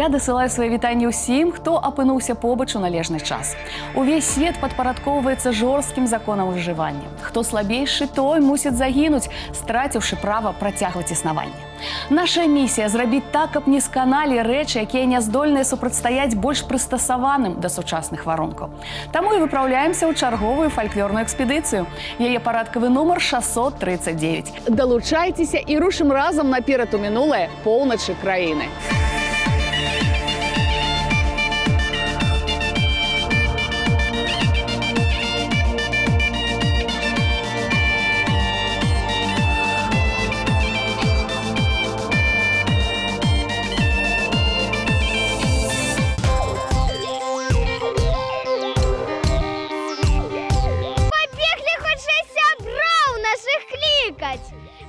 Я дасылаю свае вітанні ўсім, хто апынуўся побач у належны час. Увесь свет падпарадкоўваецца жорсткім законам выжывання. Хто слабейшы, той мусіць загінуць, страціўшы права працягваць існаванне. Наша місія зрабіць так, каб не сканалі рэчы, якія не здольныя супрацьстаяць больш прыстасаваным да сучасных варункаў. Таму і выпраўляемся ў чарговую фальклорную экспедыцыю. Яе парадкавы нумар 639. Далучайцеся і рушым разам наперад у мінулае поўначы краіны.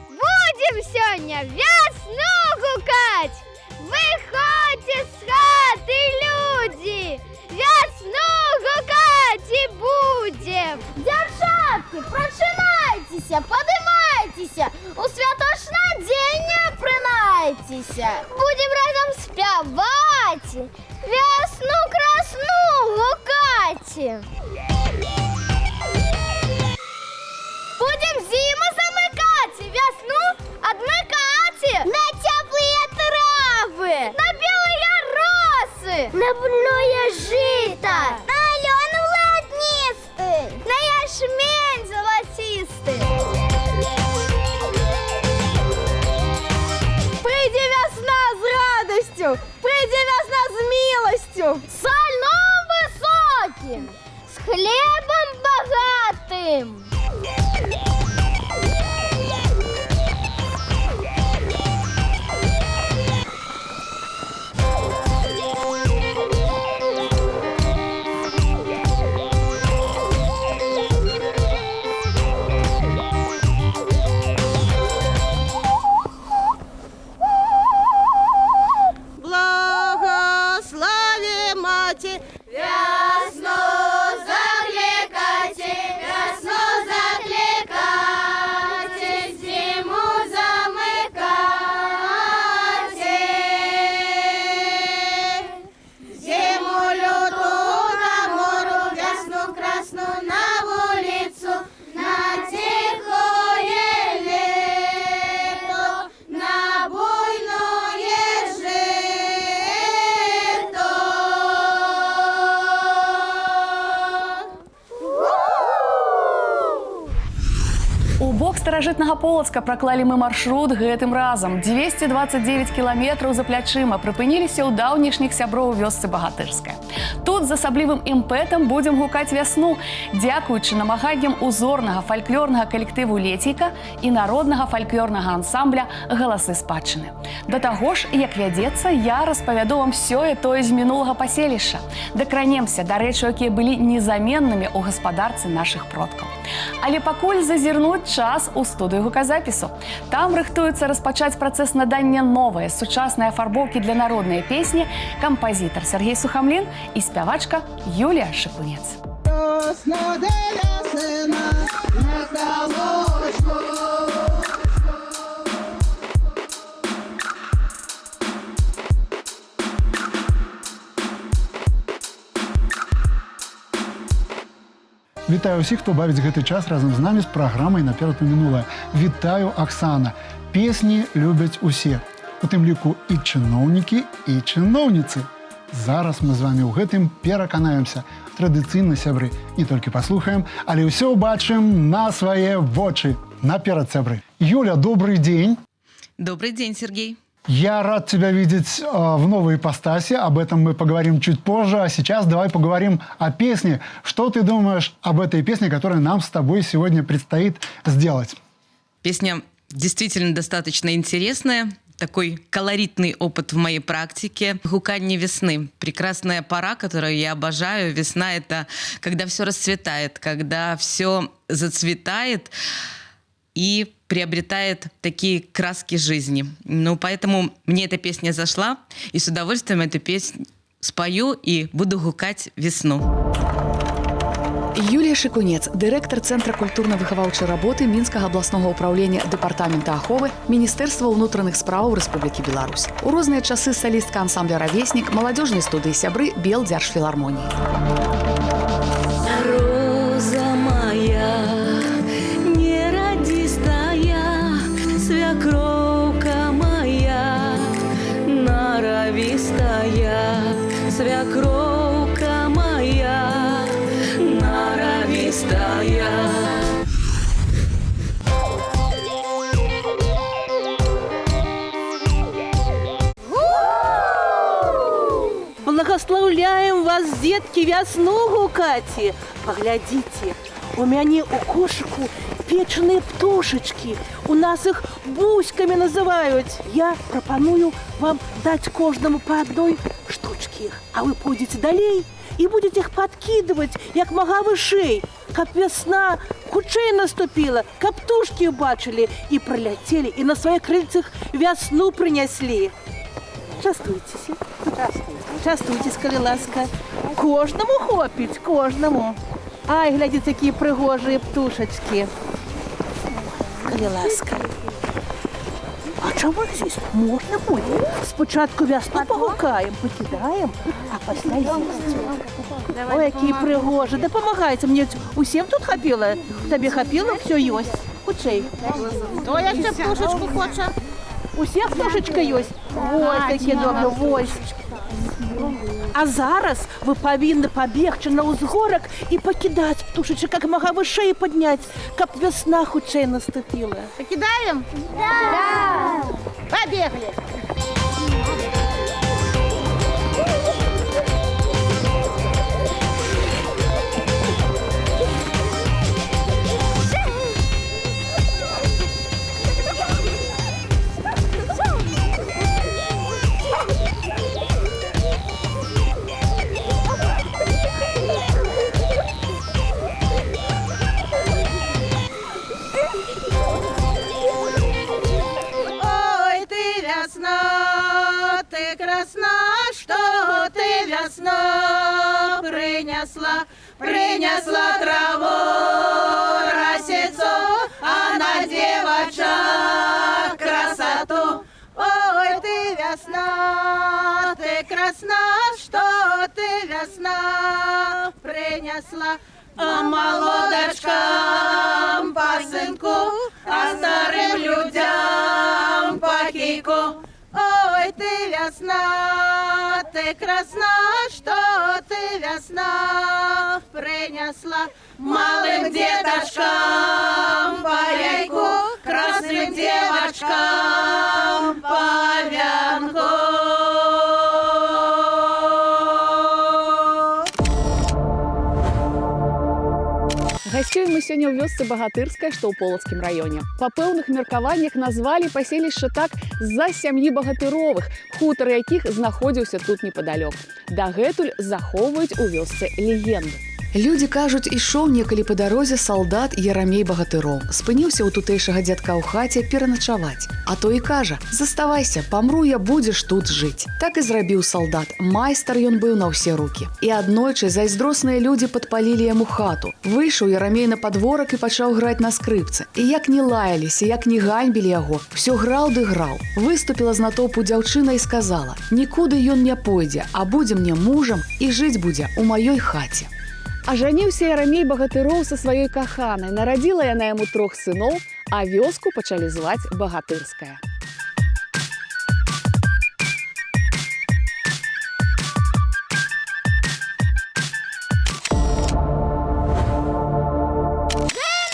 Будем сегодня весну гукать! Выходите с хаты, люди! Весну гукать и будем! Девчатки, прочинайтесь, поднимайтесь! У святочного дня принайтесь! Будем разом спевать! Весну красну гукать! Будем зиму замыкать, весну отмыкать на теплые травы, на белые росы, на буйное жито, на алену ладнистый, на ячмень золотистый. Приди весна с радостью, приди весна с милостью, с сальном высоким, с хлебом богатым. Старажытнага Полацка праклалі мы маршрут гэтым разам. 229 кіламетраў за плячыма, прыпыніліся ў даўнішніх сяброў вёсцы Багатырская. Тут з асаблівым імпэтам будзем гукаць вясну, дзякуючы намаганням узорнага фальклорнага калектыву «Лецейка» і народнага фальклорнага ансамбля «Галасы спадчыны». Да таго ж, як вядзецца, я распавяду вам сёе-тое з мінулага паселішча. Дакранемся да рэчаў, якія былі незаменнымі ў гаспадарцы нашых продкаў. Але пакуль зазірнуць час у студыю гуказапісу. Там рыхтуецца распачаць працэс надання новай сучаснай афарбоўкі для народнай песні кампазітар Сергей Сухамлін і спявачка Юлія Шыкунец. Вітаю ўсіх, хто бавіць гэты час разам з намі з праграмай «Наперад у мінулае». Вітаю, Аксана. Песні любяць усе. У тым ліку і чыноўнікі, і чыноўніцы. Зараз мы з вамі ў гэтым пераканаемся. Традыцыйна, сябры, не толькі паслухаем, але ўсё ўбачым на свае вочы. Наперад, сябры. Юля, добрый день. Добрый день, Сергей. Я рад тебя видеть в новой ипостаси, об этом мы поговорим чуть позже, а сейчас давай поговорим о песне. Что ты думаешь об этой песне, которую нам с тобой сегодня предстоит сделать? Песня действительно достаточно интересная, такой колоритный опыт в моей практике. Гуканье весны. Прекрасная пора, которую я обожаю. Весна — это когда все расцветает, когда все зацветает и приобретает такие краски жизни. Ну, поэтому мне эта песня зашла, и с удовольствием эту песню спою и буду гукать весну. Юлія Шыкунец, дырэктар Цэнтра культурна-выхаваўчай работы Мінскага абласнога ўпраўлення дэпартамента аховы Міністэрства ўнутраных справаў Рэспублікі Беларусь. У розныя часы салістка ансамбля «Равеснік», маладзёжнай студыі «Сябры» Белдзяржфілармоніі. Роза моя, нерадистая, свекровка моя, норовистая, свекровка моя, норовистая. Благословляем вас, детки, весну гукати. Поглядите, у меня у кошику печеные птушечки. У нас их буськами называют. Я пропоную вам дать каждому по одной штучке. А вы пойдете далей и будете их подкидывать, як мага вышей. Как весна хутчэй наступила, как птушки убачили и пролетели, и на своих крыльцах весну принесли. Частуйтесь. Частуйтесь, коли ласка. Кожному хопить, кожному. Ай, глядите, какие пригожие птушечки. Коли ласка. А чому здесь можна буде? Спочатку весну погукаємо, покидаємо, а після їсти. Ой, які пригожі. Допомагайте, мені усім тут хапіло. Тобі хапіло, все єсть. Хутчей. Хто ще птушечку хоче? Усіх птушечка єсть. Ось такі добре, ось. А зараз ви повинні побігти на узгорок і покидати птушечок, як мага вишей підняти, щоб весна хутчей наступила. Покидаем? Да! Побегли! Принесла траву, росицу, а на девочек красоту. Ой, ты весна, ты красна, что ты весна принесла. А молодочкам по сынку, а старым людям по кийку. Ой, ты весна, ты красна, что ты весна принесла. Малым деточкам по яйку, красным девочкам по вянку. Гасцюем мы сёння ў вёсцы Багатырская, што ў Полацкім раёне. Па пэўных меркаваннях назвалі паселішча так з-за сям'і багатыровых, хутар якіх знаходзіўся тут непадалёк. Дагэтуль захоўваюць у вёсцы легенду. Людзі кажуць, ішоў некалі па дарозе салдат Ярамей Багатыроў. Спыніўся ў тутэйшага дзядка ў хаце пераначаваць. А той і кажа: «Заставайся, памру я, будзеш тут жыць». Так і зрабіў салдат. Майстар ён быў на ўсе рукі. І аднойчы зайздросныя людзі падпалілі яму хату. Выйшаў Ярамей на падворак і пачаў граць на скрыпцы. І як не лаяліся, як не ганьбілі яго, усё граў ды граў. Выступіла з натоўпу дзяўчына і сказала: «Нікуды ён не пойдзе, а будзе мне мужам і жыць будзе у маёй хаце». Ажаніўся Ярамей Багатыроў са сваёй каханай, нарадзіла яна яму 3 сыноў, а вёску пачалі зваць Багатырская.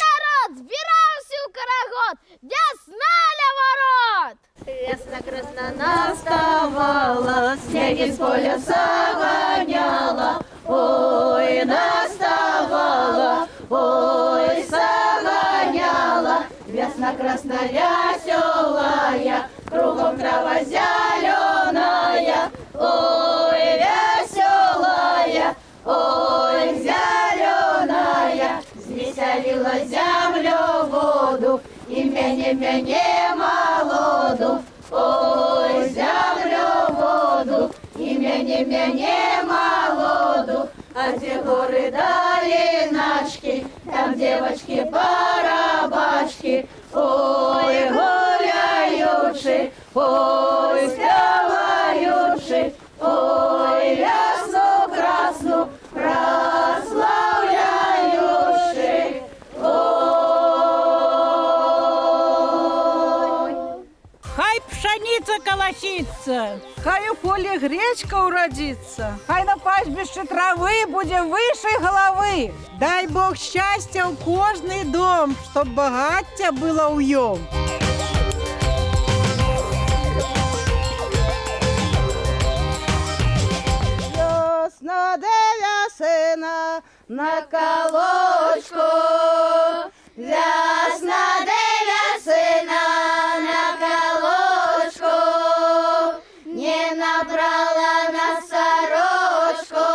Народ, збіраўся ў карагод! Вясна ля ворот! Весна красна наставала, снеги с поля загоняла. Ой, наставала, ой, загоняла. Весна красная веселая, кругом трава зеленая. Ой, веселая, ой, зеленая. Звеселила землю воду, и мене молоду. Ой, землю воду, и мене молоду. А где горы долиночки, там девочки-барабашки. Ой, гуляючи, ой, співаючи, ой, ясну красну, прославляючи. Хай пшениця колоситься, хай у полі гречка уродиться, хай на пастбищі трави буде вище голови. Дай Бог щастя у кожний дом, щоб багаття було у йом. Ясна деля сина на колочку, ясна деля сина на колочку, не набрала на сорочку.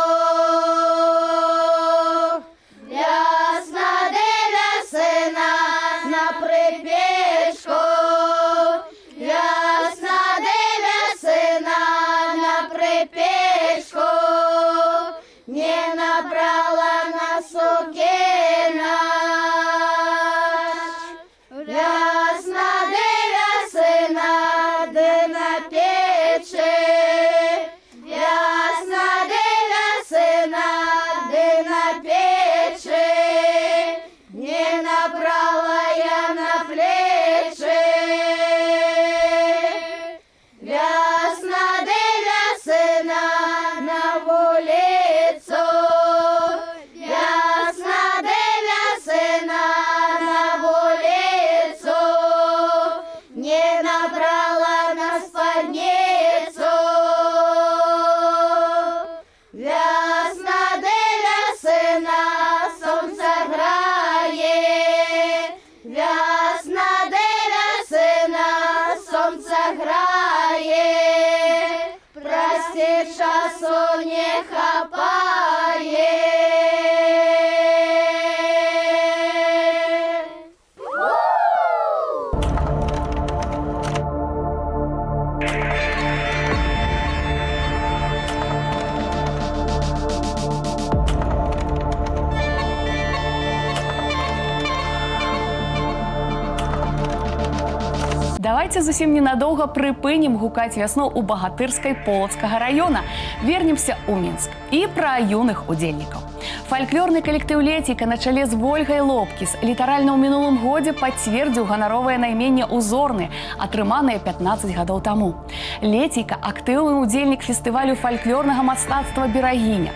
Ясна деля сина на припічку, ясна деля сина на припічку, не набрала на сукінач. Ясна деля сина, де на печі, ясна деля сина, де на печі, не набрала я на плечі. Ясна деля сина на вулицю, ясна деля сина на вулицю, не набрала на спадницю. Ясна деля сина сонце грає, ясна деля сина сонце грає, прости, часу не хапає. Давайте зусім ненадолго припынем гукаць вясну у багатырскай Полацкага района. Вернемся ў Мінск. І пра юных удзельнікаў. Фальклорны калектыў «Лецейка» на чале з Вольгай Лобкіс літаральна ў мінулым годзе пацвердзіў ганаровае найменне «Узорны», атрыманае 15 гадоў таму. «Лецейка» – актыўны удзельнік фестывалю фальклорнага мастацтва «Берагіня».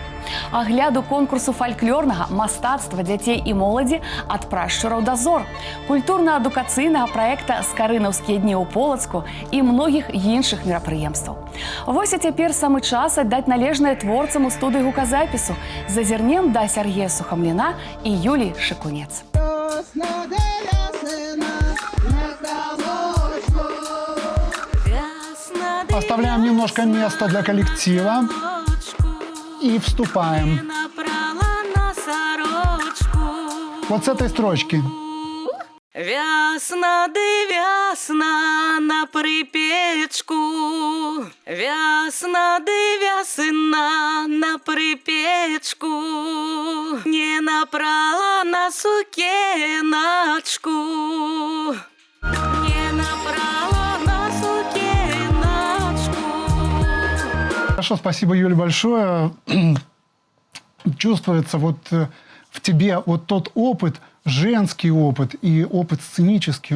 Агляду конкурсу фальклорнага мастацтва дзяцей і моладзі ад прашчураў да зор, культурна-адукацыйнага праекта «Скарынаўскія дні ў Полацку» і многіх іншых мерапрыемстваў. Вось і цяпер самы час аддаць належнае творцам у студыі гуказапісу. Зазірнем да Сергея Сухамліна і Юліі Шыкунец. Оставляем немножко места для коллектива и вступаем. Вот с этой строчки. Вясна ды вясна на припечку, вясна ды вясна на припечку, не напрала на сукеначку, не напрала на сукеначку. Хорошо, спасибо, Юля, большое. Чувствуется вот в тебе вот тот опыт, женский опыт и опыт сценический,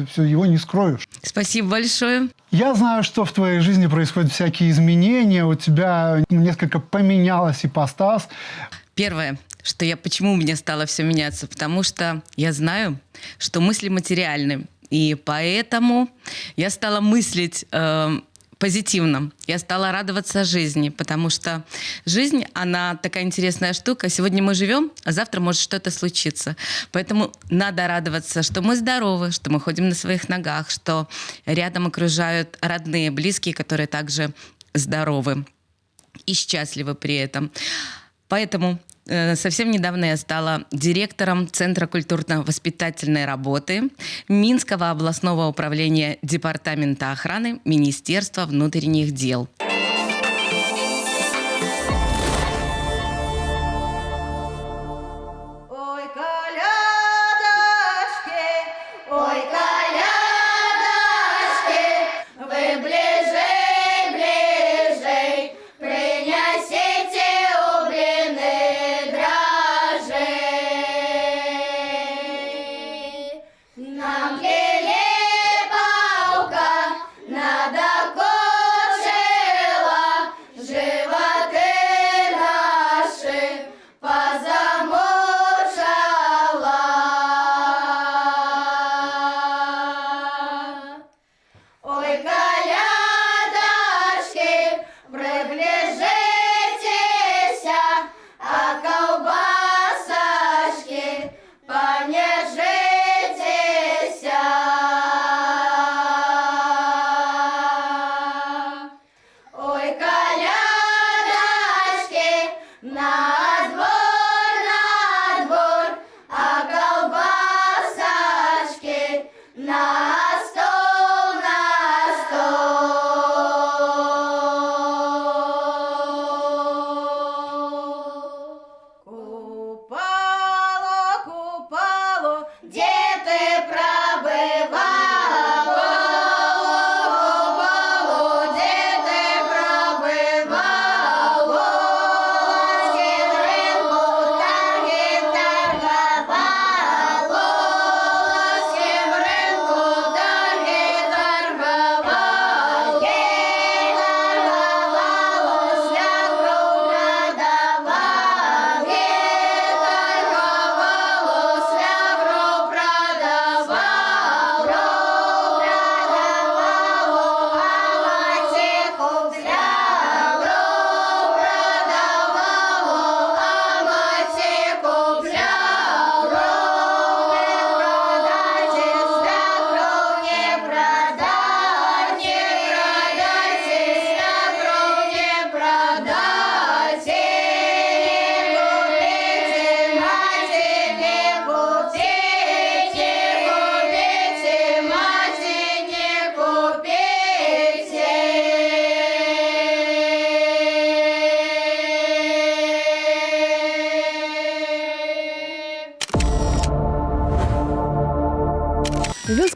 все, его не скроешь. Спасибо большое. Я знаю, что в твоей жизни происходят всякие изменения, у тебя несколько поменялась ипостась. Первое, почему у меня стало все меняться, потому что я знаю, что мысли материальны, и поэтому я стала мыслить позитивно. Я стала радоваться жизни, потому что жизнь, она такая интересная штука. Сегодня мы живем, а завтра может что-то случиться. Поэтому надо радоваться, что мы здоровы, что мы ходим на своих ногах, что рядом окружают родные, близкие, которые также здоровы и счастливы при этом. Поэтому совсем недавно я стала директором Центра культурно-воспитательной работы Минского областного управления Департамента охраны Министерства внутренних дел.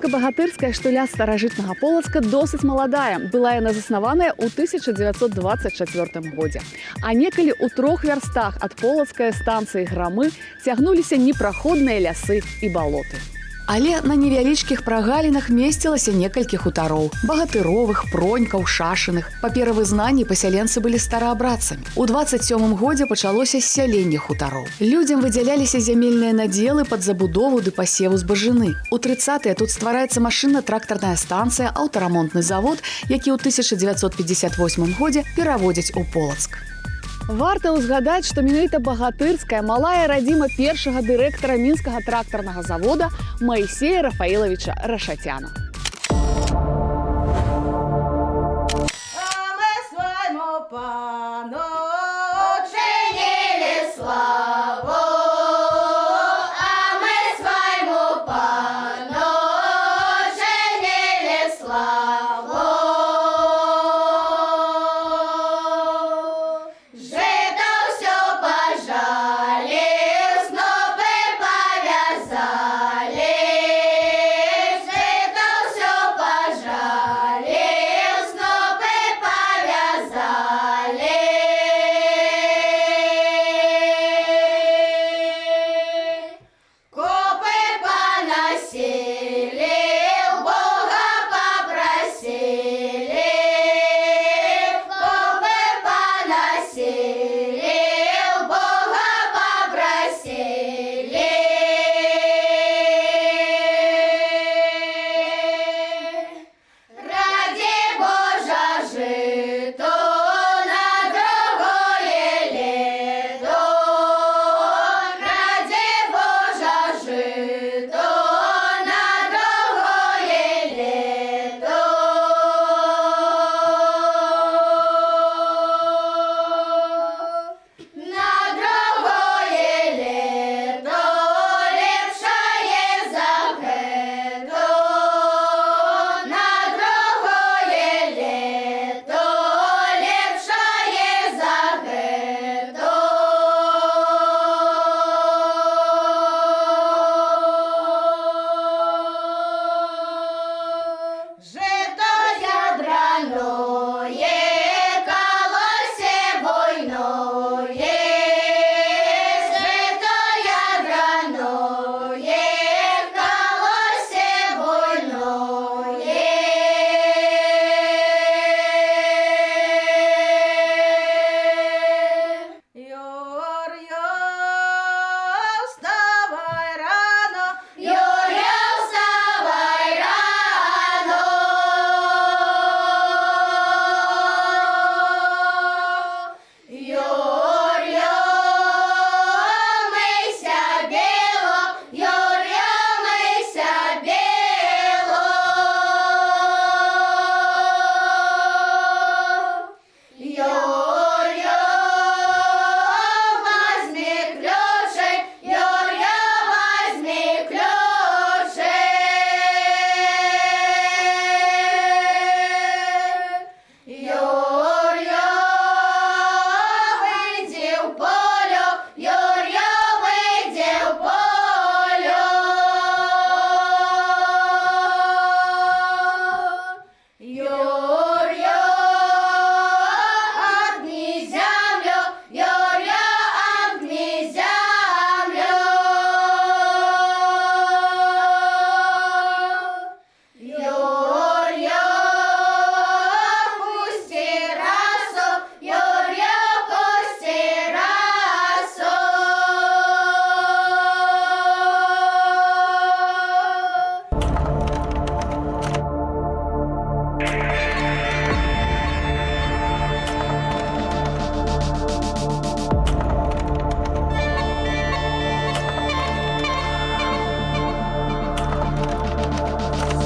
Сельска-багатырская штуля старажытнага Полацка досыць маладая. Была яна заснаваная ў 1924 годзе. А некалі ў 3 вярстах ад полацкай станцыі Грамы цягнуліся непраходныя лясы і балоты. Але на невялічкіх прагалінах месцілася некалькі хутароў – багатыровых, пронькаў, шашыных. Па перавызнанні пасяленцы былі стараабрадцамі. У 27 годзе пачалося ссяленне хутароў. Людзям выдзяляліся зямельныя надзелы пад забудову ды пасеву збажыны. У 30-е тут ствараецца машынна-трактарная станцыя, аўтарамонтны завод, які ў 1958 годзе пераводзяць у Полацк. Варта ўзгадаць, што менавіта багатырская малая радзіма першага дырэктара мінскага трактарнага завода Маісея Рафаілавіча Рашатяна.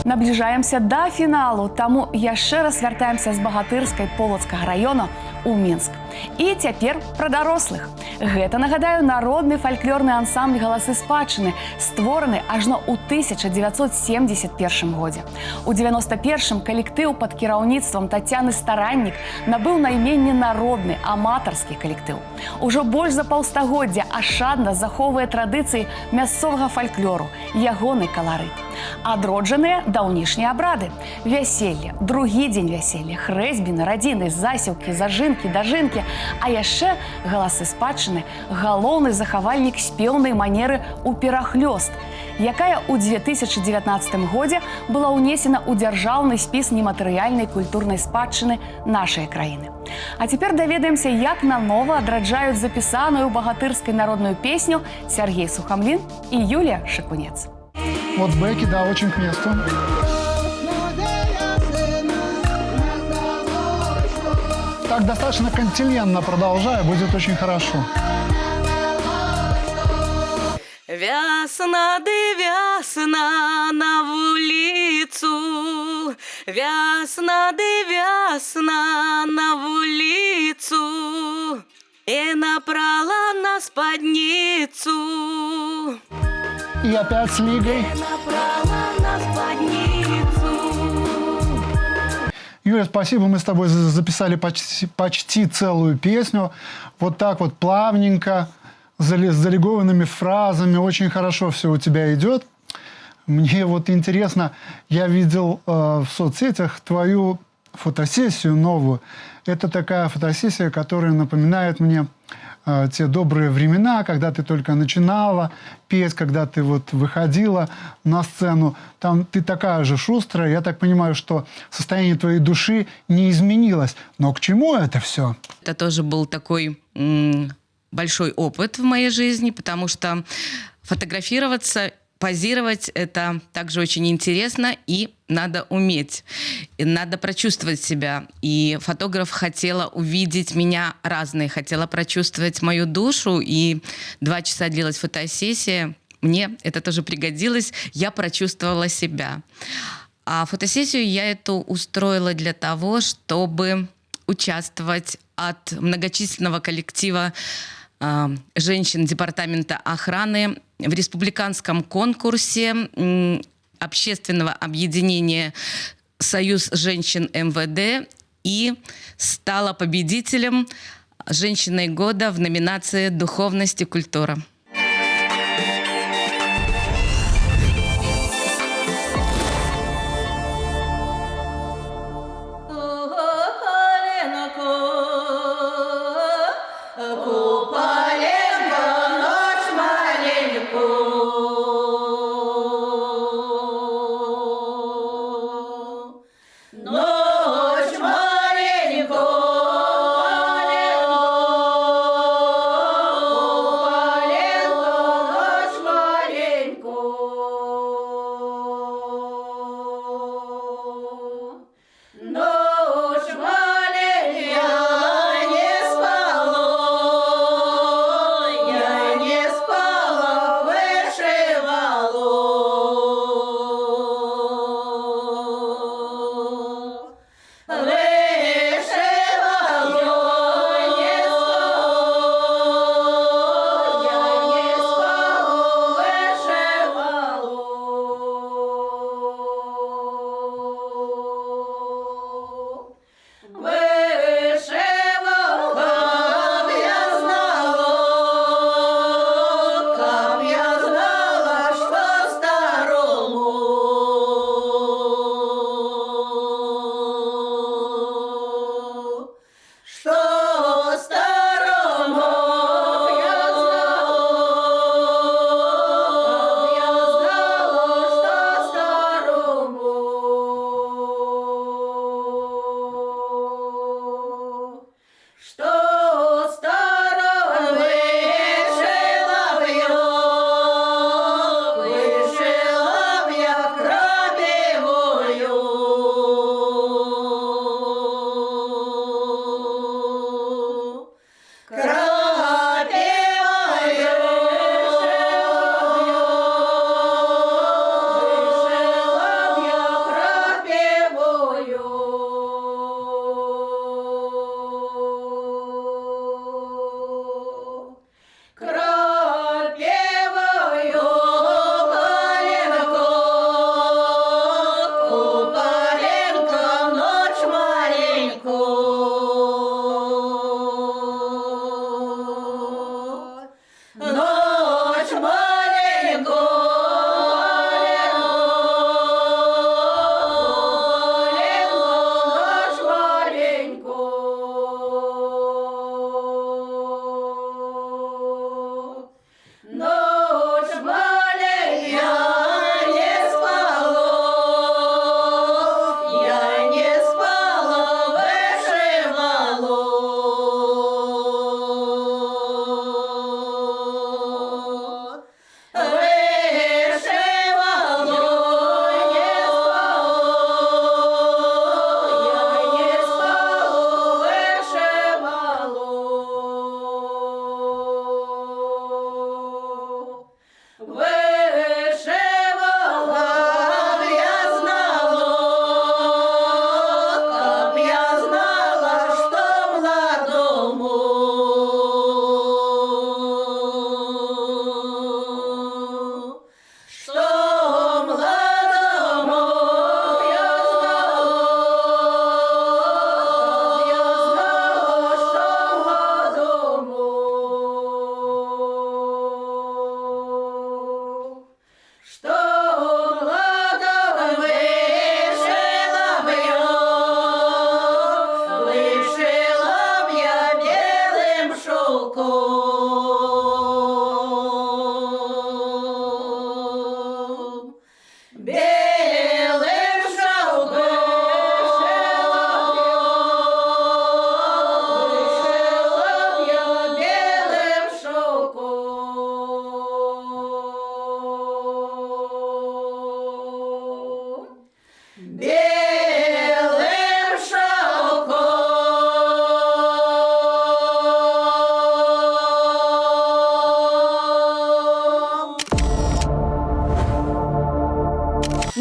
Набліжаемся да фіналу, таму яшчэ раз вяртаемся з багатырскай Полацкага раёна ў Мінск. І цяпер пра дарослых. Гэта, нагадаю, народны фальклорны ансамбль «Галасы спадчыны», створаны ажно ў 1971 годзе. У 91-м калектыў пад кіраўніцтвам Тацяны Стараннік набыў найменне народны аматарскі калектыў. Ужо больш за паўстагоддзя ашчадна захоўвае традыцыі мясцовага фальклору, ягоны каларыт. Адроджаныя даўнішнія абрады: вяселле, другі дзень вяселля, хрэсьбіны, радзіны, засеўкі, зажынкі, дажынкі, а яшчэ галасы спадчыны – галоўны захавальнік спеўнай манеры ў перахлёст, якая ў 2019 годзе была ўнесена ў дзяржаўны спіс нематэрыяльнай культурнай спадчыны нашай краіны. А цяпер даведаемся, як нанова адраджаюць запісаную багатырскай народную песню Сергей Сухамлін і Юлія Шыкунец. Вот бэки, да, очень к месту. Так достаточно континентно продолжай, будет очень хорошо. Вясна, ды вясна на вулицу, вясна, ды вясна на вулицу, и напрала на спадницу. И опять с Лигой. Напрала на спадницу. Юля, спасибо, мы с тобой записали почти целую песню. Вот так вот плавненько, с залегованными фразами. Очень хорошо все у тебя идет. Мне вот интересно, я видел в соцсетях твою фотосессию новую. Это такая фотосессия, которая напоминает мне те добрые времена, когда ты только начинала петь, когда ты вот выходила на сцену. Там ты такая же шустрая. Я так понимаю, что состояние твоей души не изменилось. Но к чему это все? Это тоже был такой большой опыт в моей жизни, потому что фотографироваться, позировать – это также очень интересно, и надо уметь, и надо прочувствовать себя. И фотограф хотела увидеть меня разной, хотела прочувствовать мою душу, и 2 часа длилась фотосессия. Мне это тоже пригодилось, я прочувствовала себя. А фотосессию я эту устроила для того, чтобы участвовать от многочисленного коллектива женщин Департамента охраны в республиканском конкурсе общественного объединения «Союз женщин МВД» и стала победителем «Женщиной года» в номинации «Духовность и культура».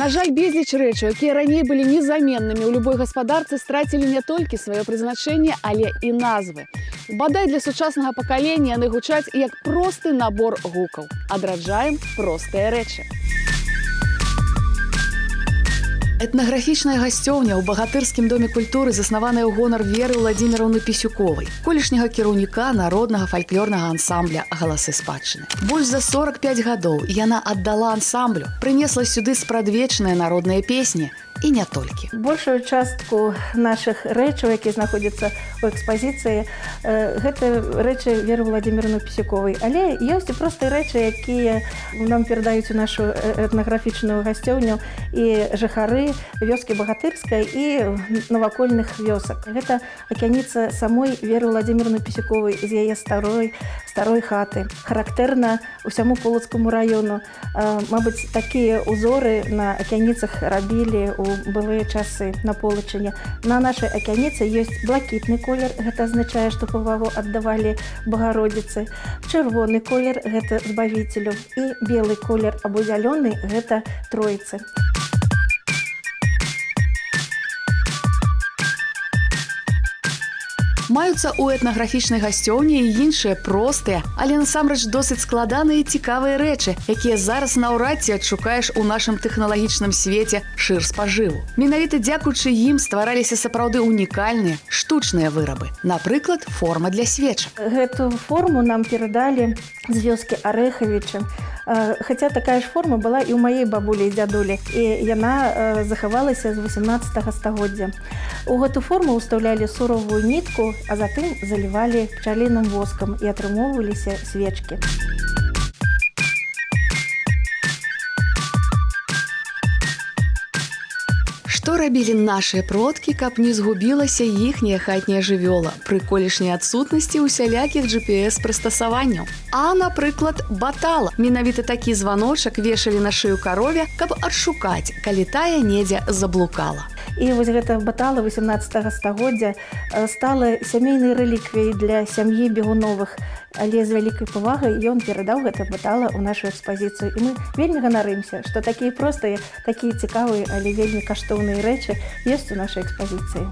На жаль, безліч рэчаў, якія раней былі незаменнымі ў любой гаспадарцы, страцілі не толькі сваё прызначэнне, але і назвы. Бадай для сучаснага пакалення яны гучаць як просты набор гукаў. Адраджаем простыя рэчы. Этнаграфічная гасцёўня ў багатырскім доме культуры, заснаваная ў гонар Веры Владзіміраўны Пісюковай, колішняга кіраўніка народнага фальклорнага ансамбля «Галасы спадчыны». Больш за 45 гадоў яна аддала ансамблю, прынесла сюды спрадвечныя народныя песні і не толькі. Большую частку нашых рэчаў, якія знаходзяцца ў экспазіцыі, гэта рэчы Веры Владзіміраўны Пісюковай. Але ёсць і простыя рэчы, якія нам перадаюць у нашу этнаграфічную гасцёўню і жыхары вёскі Багатырскай і навакольных вёсак. Гэта акяніца самой Веры Владзіміраўны Пісюковай з яе старой хаты. Характэрна ўсяму Полацкаму раёну. Мабыць, такія ўзоры на акяніцах рабілі ў былыя часы на Полачыне. На нашай акяніцы ёсць блакітны колер, гэта азначае, што павагу аддавалі Багародзіцы. Чырвоны колер – гэта збавіцелю. І белы колер або зялёны – гэта Тройцы. Маюцца ў этнаграфічнай гасцёўні і іншыя простыя, але насамрэч досыць складаныя і цікавыя рэчы, якія зараз наўрад ці адшукаеш у нашым тэхналагічным свеце шыр спажыву. Менавіта дзякуючы ім ствараліся сапраўды унікальныя штучныя вырабы. Напрыклад, форма для свечак. Гэту форму нам перадалі з вёскі Арэхавіча. Хаця такая ж форма была і ў маёй бабулі і дзядулі, і яна захавалася з 18 стагоддзя. У гэту форму ўстаўлялі суровую нітку, а затым залівалі пчаліным воскам і атрымоўваліся свечкі. Што рабілі нашыя продкі, каб не згубілася іхняя хатняя жывёла пры колішняй адсутнасці усялякіх GPS-прыстасаванняў? А, напрыклад, батала. Менавіта такі званочак вешалі на шыю карове, каб адшукаць, калі тая недзе заблукала. І вось гэта батала 18 стагоддзя стала сямейнай рэліквіяй для сям'і Бегуновых. Але з вялікай павагай ён перадаў гэта батала ў нашу экспазіцыю. І мы вельмі ганарымся, што такія простыя, такія цікавыя, але вельмі каштоўныя рэчы ёсць у нашай экспазіцыі.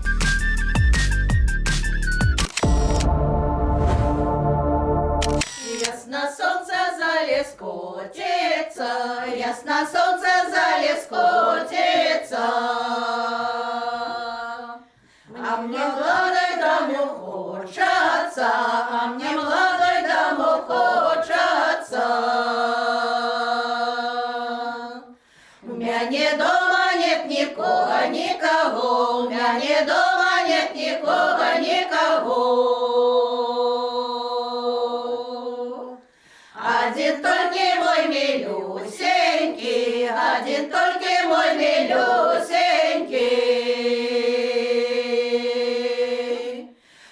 Ясно солнце за лес котится, ясно солнце за лес котится. А мне молодой домой хочется, а мне молодой домой хочется. У меня дома нет никого, никого, у меня дома нет никого, никого. Один только мой милюсенький, один только мой милюсенький.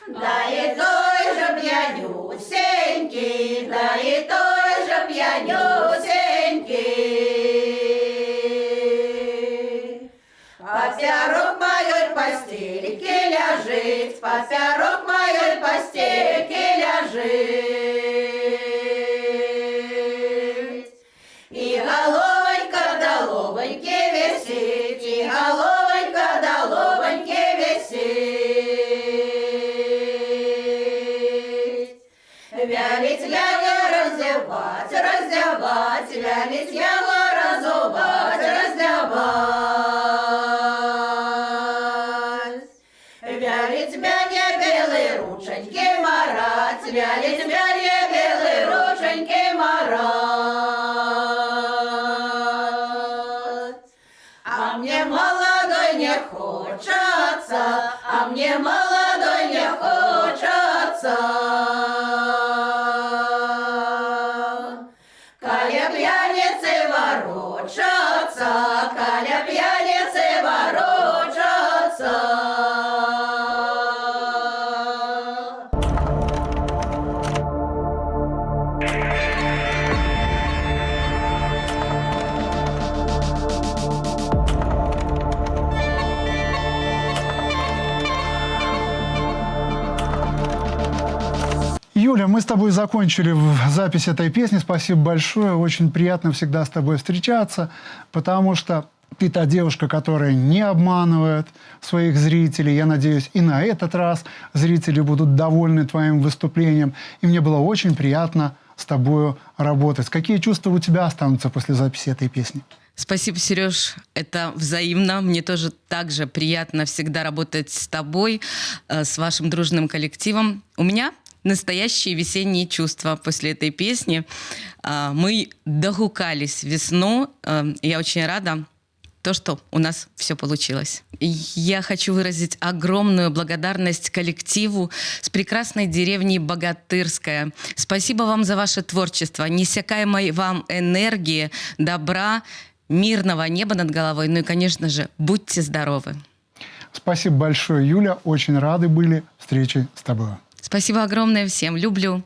Да и той же пьянюсенький, да и той же пьянюсенький. Поперек моей постельки ляжет, поперек моей постельки ляжет. И головонька до лобоньки висит, и головонька до лобоньки висит. Вялить я раздевать, раздевать, вялить я разувать, раздевать. Вялить меня белые рученьки марать, вялить меня белые рученьки марать. А мне молодой не хочется, а мне молодой не хочется. Каля пьяницы ворочаться, каля пьяницы ворочаться. Юля, мы с тобой закончили запись этой песни. Спасибо большое. Очень приятно всегда с тобой встречаться, потому что Ты та девушка, которая не обманывает своих зрителей. Я надеюсь, и на этот раз зрители будут довольны твоим выступлением. И мне было очень приятно с тобой работать. Какие чувства у тебя останутся после записи этой песни? Спасибо, Сереж, это взаимно. Мне тоже так же приятно всегда работать с тобой, с вашим дружным коллективом. У меня настоящие весенние чувства после этой песни. Мы догукались весну. Я очень рада, что у нас все получилось. Я хочу выразить огромную благодарность коллективу с прекрасной деревни Богатырская. Спасибо вам за ваше творчество, неиссякаемой вам энергии, добра, мирного неба над головой. Ну и, конечно же, будьте здоровы. Спасибо большое, Юля. Очень рады были встрече с тобой. Спасибо огромное всем. Люблю.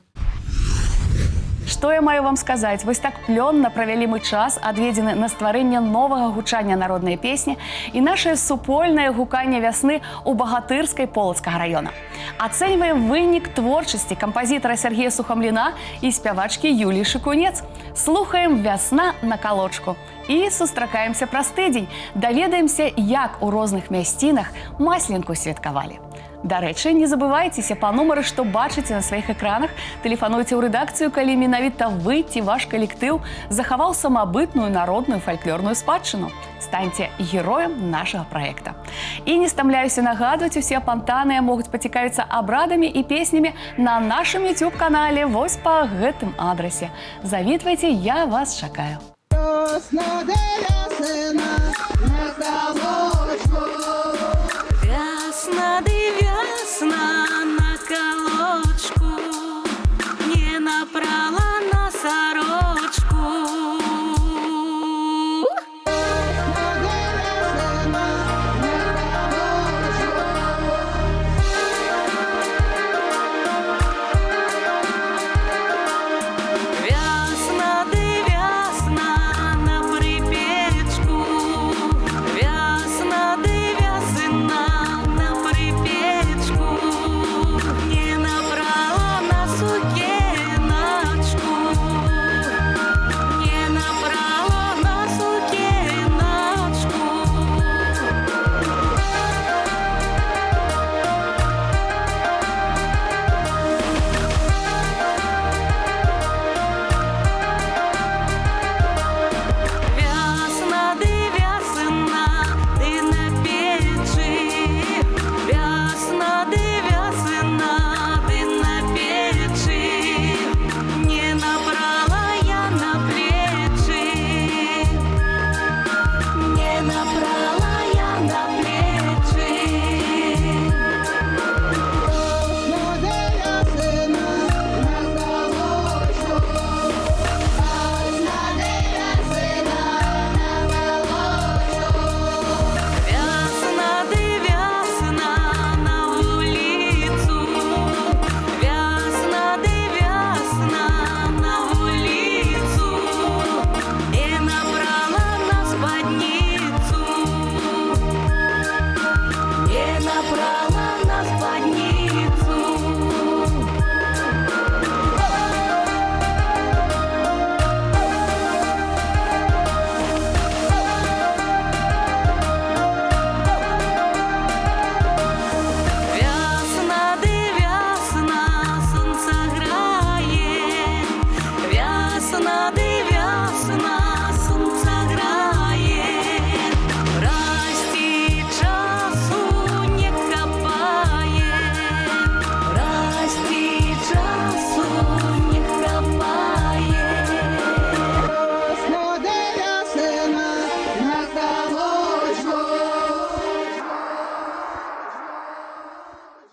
Што я маю вам сказаць? Вось так плённа правялі мы час, адведзены на стварэнне новага гучання народнай песні і нашае супольнае гуканне вясны ў Багатырскай Полацкага раёна. Ацэньваем вынік творчасці кампазітара Сергея Сухамліна і спявачкі Юліі Шыкунец. Слухаем «Вясна на калочку» і сустракаемся праз тыдзень. Даведаемся, як у розных мясцінах масленку святкавалі. Дарэчы, не забывайцеся па нумары, што бачыце на сваіх экранах. Тэлефануйце ў рэдакцыю, калі менавіта вы ці ваш калектыў захаваў самабытную народную фальклорную спадчыну. Станьце героем нашага праекта. І не стамляюся нагадваць, усе апантаныя могуць пацікавіцца абрадамі і песнямі на нашым YouTube-канале вось па гэтым адрасе. Завітвайце, я вас чакаю. Весна, де весна, на